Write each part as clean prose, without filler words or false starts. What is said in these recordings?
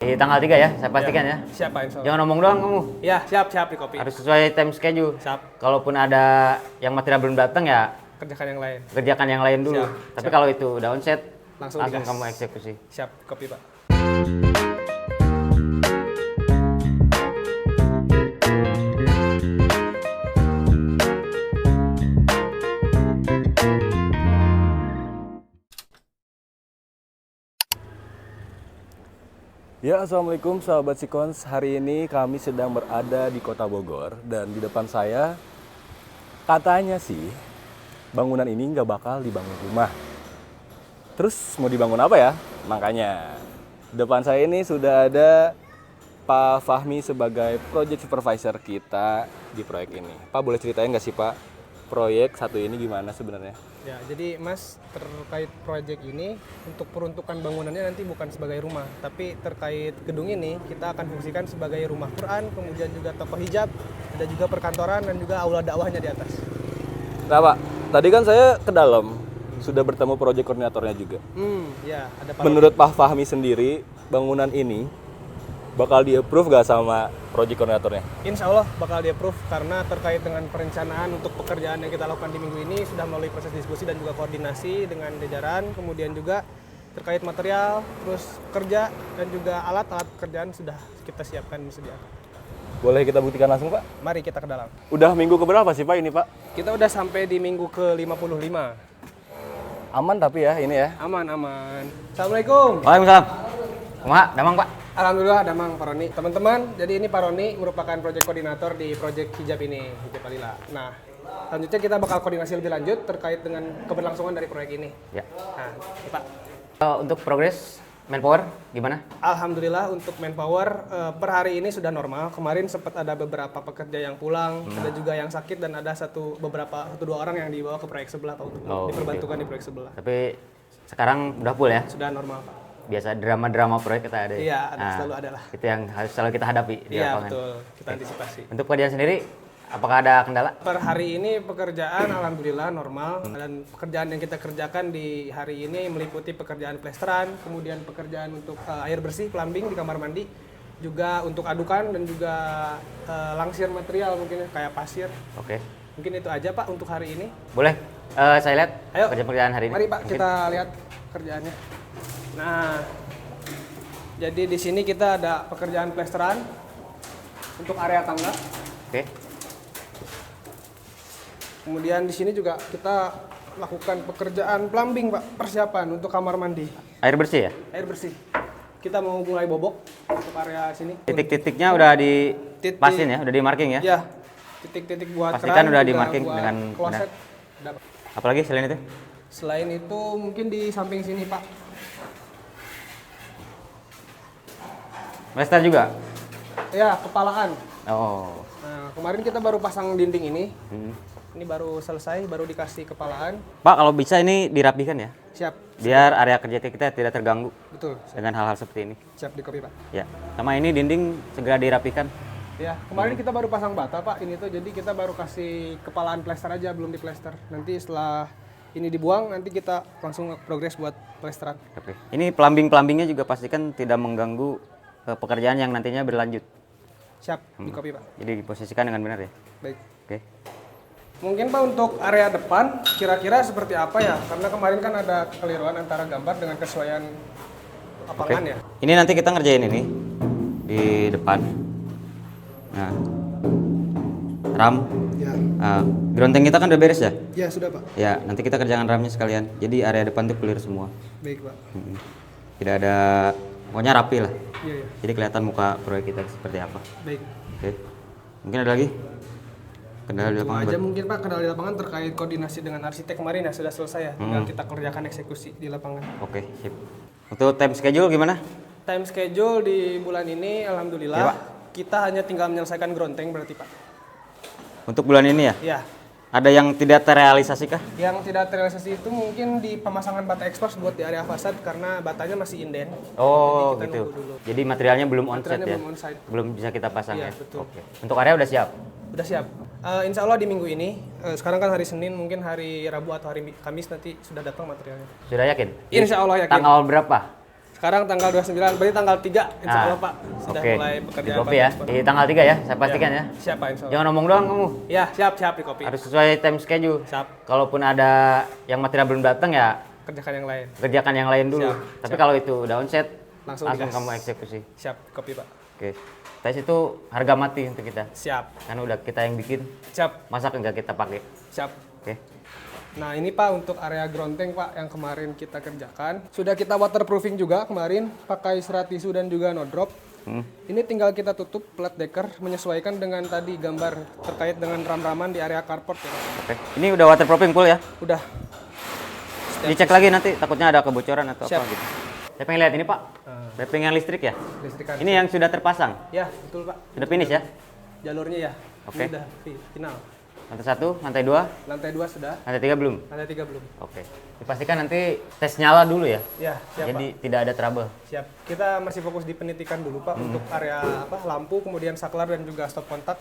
Di tanggal 3 ya, saya pastikan ya. Siap Pak, insya Allah. Jangan ngomong doang kamu. Ya, siap di kopi. Harus sesuai time schedule. Siap. Kalaupun ada yang material belum datang ya Kerjakan yang lain. kerjakan yang lain dulu. Siap. Tapi kalau itu udah onset, Langsung digas. kamu eksekusi. Siap, kopi Pak. Ya, Assalamualaikum sahabat Sikons. Hari ini kami sedang berada di Kota Bogor dan di depan saya katanya sih bangunan ini nggak bakal dibangun rumah. Terus mau dibangun apa ya? Makanya di depan saya ini sudah ada Pak Fahmi sebagai project supervisor kita di proyek ini. Pak, boleh ceritain nggak sih Pak, proyek satu ini gimana sebenarnya? Ya, jadi Mas terkait proyek ini untuk peruntukan bangunannya nanti bukan sebagai rumah, tapi terkait gedung ini kita akan fungsikan sebagai rumah Quran, kemudian juga toko hijab, ada juga perkantoran dan juga aula dakwahnya di atas. Nah Pak, tadi kan saya ke dalam sudah bertemu project koordinatornya juga. Ya, ada Pak. Menurut Pak Fahmi sendiri, bangunan ini bakal di-approve gak sama project koordinatornya? Insya Allah bakal di-approve karena terkait dengan perencanaan untuk pekerjaan yang kita lakukan di minggu ini sudah melalui proses diskusi dan juga koordinasi dengan jajaran, kemudian juga terkait material, terus kerja dan juga alat-alat pekerjaan sudah kita siapkan disediakan. Boleh kita buktikan langsung Pak? Mari kita ke dalam. Udah minggu keberapa sih Pak ini Pak? Kita udah sampai di minggu ke-55. Aman tapi ya ini ya? Aman, aman. Assalamualaikum. Waalaikumsalam. Kumaha, damang Pak. Alhamdulillah ada Mang Pak Roni. Teman-teman, jadi ini Pak Roni merupakan project koordinator di project hijab ini, hijab Alila. Nah, selanjutnya kita bakal koordinasi lebih lanjut terkait dengan keberlangsungan dari proyek ini. Ya. Nah, ini, Pak. Untuk progres manpower gimana? Alhamdulillah untuk manpower per hari ini sudah normal. Kemarin sempat ada beberapa pekerja yang pulang, ada juga yang sakit dan ada satu dua orang yang dibawa ke proyek sebelah Pak untuk diperbantukan di proyek sebelah. Tapi sekarang udah full ya? Sudah normal Pak. Biasa drama-drama proyek kita ada. Iya, selalu ada lah. Itu yang harus selalu kita hadapi di Iya lapangan. betul, kita antisipasi. Untuk pekerjaan sendiri, apakah ada kendala? Per hari ini pekerjaan alhamdulillah normal dan pekerjaan yang kita kerjakan di hari ini meliputi pekerjaan plesteran, kemudian pekerjaan untuk air bersih, plumbing di kamar mandi, juga untuk adukan dan juga langsir material mungkin kayak pasir. Oke. Mungkin itu aja Pak untuk hari ini. Boleh saya lihat Ayo, pekerjaan hari ini? Mari Pak Mungkin. kita lihat kerjaannya. Nah, jadi di sini kita ada pekerjaan plesteran untuk area tangga. Oke. Kemudian di sini juga kita lakukan pekerjaan plumbing Pak, persiapan untuk kamar mandi. Air bersih ya? Air bersih. Kita mau mulai bobok untuk area sini. Titik-titiknya udah dipasin ya, udah di marking ya? Ya, titik-titik buat Pastikan keran, udah juga di-marking buat dengan kloset. Ada. Apalagi selain itu? Selain itu mungkin di samping sini Pak. Plester juga? Ya, kepalaan. Oh. Nah, kemarin kita baru pasang dinding ini. Hmm. Ini baru selesai, baru dikasih kepalaan. Pak, kalau bisa ini dirapikan ya? Siap. Biar area kerja kita tidak terganggu Betul. dengan hal-hal seperti ini. Siap di kopi Pak. Ya. Sama ini dinding segera dirapikan. Ya, kemarin kita baru pasang bata Pak. Ini tuh jadi kita baru kasih kepalaan plester aja, belum di plester. Nanti setelah ini dibuang, nanti kita langsung progres buat plesteran. Oke. Ini plumbingnya juga pastikan tidak mengganggu pekerjaan yang nantinya berlanjut. Siap di kopi Pak. Jadi diposisikan dengan benar ya? Baik. Oke. Mungkin Pak untuk area depan kira-kira seperti apa ya? Karena kemarin kan ada kekeliruan antara gambar dengan kesesuaian lapangan ya. Ini nanti kita ngerjain ini di depan. Nah, ram. Ya. Grounding kita kan udah beres ya? Ya sudah Pak. Ya, nanti kita kerjakan ramnya sekalian. Jadi area depan tuh clear semua. Baik Pak. Tidak ada, pokoknya rapi lah. Iya ya. Jadi kelihatan muka proyek kita seperti apa. Baik. Oke. Mungkin ada lagi? Kendala di Itu lapangan. aja mungkin Pak kendala di lapangan terkait koordinasi dengan arsitek kemarin ya sudah selesai ya. Tinggal kita kerjakan eksekusi di lapangan. Oke, sip. Untuk time schedule gimana? Time schedule di bulan ini alhamdulillah Ya, Pak. kita hanya tinggal menyelesaikan grounding berarti Pak. Untuk bulan ini ya? Ya. Ada yang tidak terrealisasi kah? Yang tidak terrealisasi itu mungkin di pemasangan bata expose buat di area fasad karena batanya masih inden. Oh, Jadi kita gitu. nunggu dulu. Jadi materialnya belum on-site Materialnya ya? belum on-site. Belum bisa kita pasang Iya, ya? betul. Oke. Untuk area udah siap? Udah siap. Insya Allah di minggu ini, sekarang kan hari Senin, mungkin hari Rabu atau hari Kamis nanti sudah datang materialnya. Sudah yakin? Insya Allah yakin. Tanggal berapa? Sekarang tanggal 29, berarti tanggal 3 insya Allah Pak. Sudah Oke. mulai Di pekerjaan kopi ya. Pak. Di tanggal 3 ya, saya pastikan ya. Siapa insya Allah. Jangan ngomong doang kamu. Ya, siap di kopi. Harus sesuai time schedule. Siap. Kalaupun ada yang material belum datang ya Kerjakan yang lain. kerjakan yang lain dulu. Siap, Tapi kalau itu udah onset, Langsung langsung digas. kamu eksekusi. Siap, kopi Pak. Oke. Tes itu harga mati untuk kita. Siap. Karena udah kita yang bikin, Siap. masak enggak kita pakai. Siap. Oke. Nah ini Pak untuk area ground tank Pak yang kemarin kita kerjakan. Sudah kita waterproofing juga kemarin pakai serat tisu dan juga no drop. Ini tinggal kita tutup flat decker menyesuaikan dengan tadi gambar terkait dengan ram-raman di area carport ya. Oke. Ini udah waterproofing full ya. Udah. Dicek lagi nanti takutnya ada kebocoran atau Siap. apa gitu. Saya pengen lihat ini Pak. Wrappingan listrik ya. Listrikan. Ini yang sudah terpasang. Ya betul Pak. Sudah finish ya. Jalurnya ya. Oke. Ini udah final. Lantai 1, lantai 2, Lantai 2 sudah. lantai 3 belum. Lantai 3 belum. Oke. Dipastikan nanti tes nyala dulu ya. Ya siap Jadi Pak. tidak ada trouble. Siap. Kita masih fokus di penitikan dulu Pak untuk area lampu, kemudian saklar dan juga stop kontak.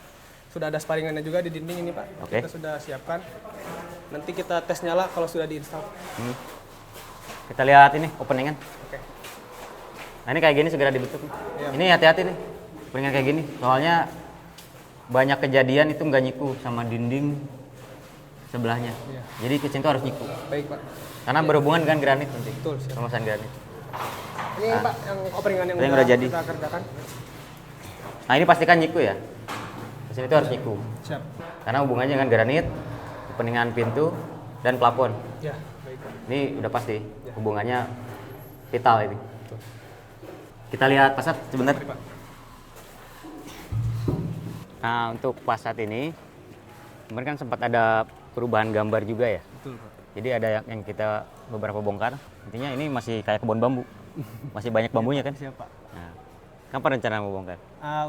Sudah ada sparingannya juga di dinding ini Pak. Oke. Kita sudah siapkan. Nanti kita tes nyala kalau sudah diinstal. Kita lihat ini openingan. Oke. Nah ini kayak gini segera dibentuk. Iya. Ini hati-hati nih. Openingan kayak gini. Soalnya banyak kejadian itu nggak nyiku sama dinding sebelahnya. Iya. Jadi kitchen itu harus nyiku. Baik Pak. Karena berhubungan dengan granit nanti. Betul, siap. Permasalahan granit. Ini Pak yang openingan yang Yang udah jadi. kita kerjakan. Nah ini pastikan nyiku ya. Kitchen itu harus nyiku. Siap. Karena hubungannya dengan granit, openingan pintu, dan plafon. Ya, baik Pak. Ini udah pasti hubungannya vital ini. Kita lihat fasad sebentar. Mari, Pak. Nah untuk fasad ini kemarin kan sempat ada perubahan gambar juga ya. Betul Pak. Jadi ada yang kita beberapa bongkar. Intinya ini masih kayak kebun bambu. Masih banyak bambunya kan? Siap Pak. Nah, kapan rencana mau bongkar?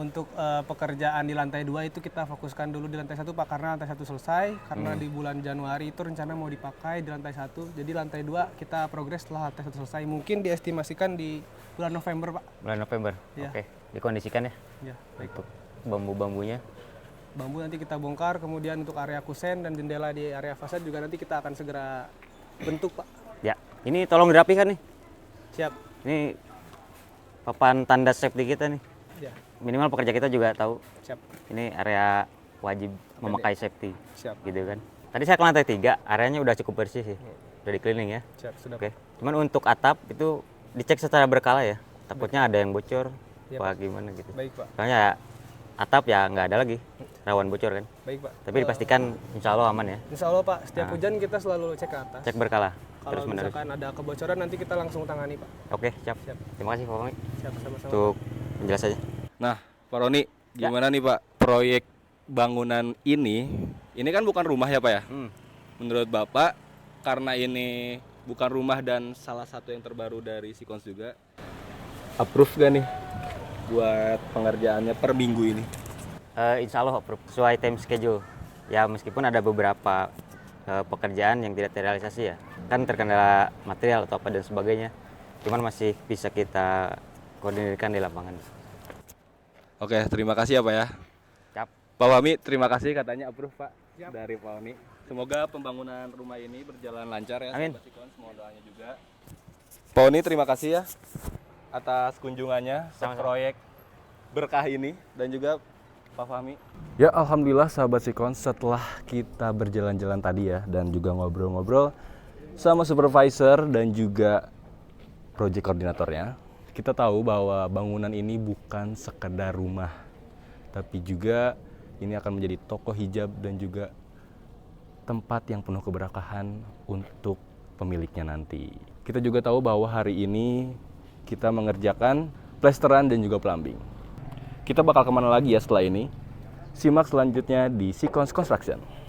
Untuk pekerjaan di lantai 2 itu kita fokuskan dulu di lantai 1 Pak, karena lantai 1 selesai, karena di bulan Januari itu rencana mau dipakai di lantai 1. Jadi lantai 2 kita progres setelah lantai 1 selesai. Mungkin diestimasikan di bulan November Pak. Bulan November. Iya. Oke, dikondisikan ya Ya, baik. untuk bambu-bambunya. Bambu nanti kita bongkar, kemudian untuk area kusen dan jendela di area fasad juga nanti kita akan segera bentuk Pak. Ya, ini tolong dirapikan nih. Siap. Ini papan tanda safety kita nih. Ya, Minimal pekerja kita juga tahu siap. ini area wajib memakai safety. Siap. Gitu kan. Tadi saya ke lantai 3, areanya udah cukup bersih sih. Udah di-cleaning ya. Siap, sudah. Oke. Cuman untuk atap itu dicek secara berkala ya. Takutnya ada yang bocor, Iya, apa gimana gitu. Baik Pak. Soalnya atap ya nggak ada lagi rawan bocor kan. Baik Pak. Tapi dipastikan insya Allah aman ya. Insya Allah Pak, setiap hujan kita selalu cek ke atas. Cek berkala Kalau terus menerus. misalkan ada kebocoran nanti kita langsung tangani Pak. Oke, siap. Siap. Terima kasih Pak Fahmi Siap, sama-sama. untuk penjelasannya. Nah, Pak Roni, gimana nih Pak proyek bangunan ini kan bukan rumah ya Pak ya? Menurut Bapak, karena ini bukan rumah dan salah satu yang terbaru dari Sikons juga, approve gak nih buat pengerjaannya per minggu ini? Insya Allah approve, sesuai time schedule. Ya meskipun ada beberapa pekerjaan yang tidak terrealisasi ya. Kan terkendala material atau apa dan sebagainya. Cuman masih bisa kita koordinasikan di lapangan. Oke, terima kasih ya Pak ya. Siap. Pak Fahmi, terima kasih katanya approve Pak Siap. dari Pak Fahmi. Semoga pembangunan rumah ini berjalan lancar ya. Amin. Sobat Sikons, mohon doanya juga. Pak Fahmi, terima kasih ya atas kunjungannya ke Sama-sama. proyek berkah ini dan juga Pak Fahmi. Ya alhamdulillah sahabat Sikons, setelah kita berjalan-jalan tadi ya dan juga ngobrol-ngobrol sama supervisor dan juga project koordinatornya, kita tahu bahwa bangunan ini bukan sekedar rumah, tapi juga ini akan menjadi toko hijab dan juga tempat yang penuh keberkahan untuk pemiliknya nanti. Kita juga tahu bahwa hari ini kita mengerjakan plesteran dan juga plumbing. Kita bakal kemana lagi ya setelah ini? Simak selanjutnya di Sikons Construction.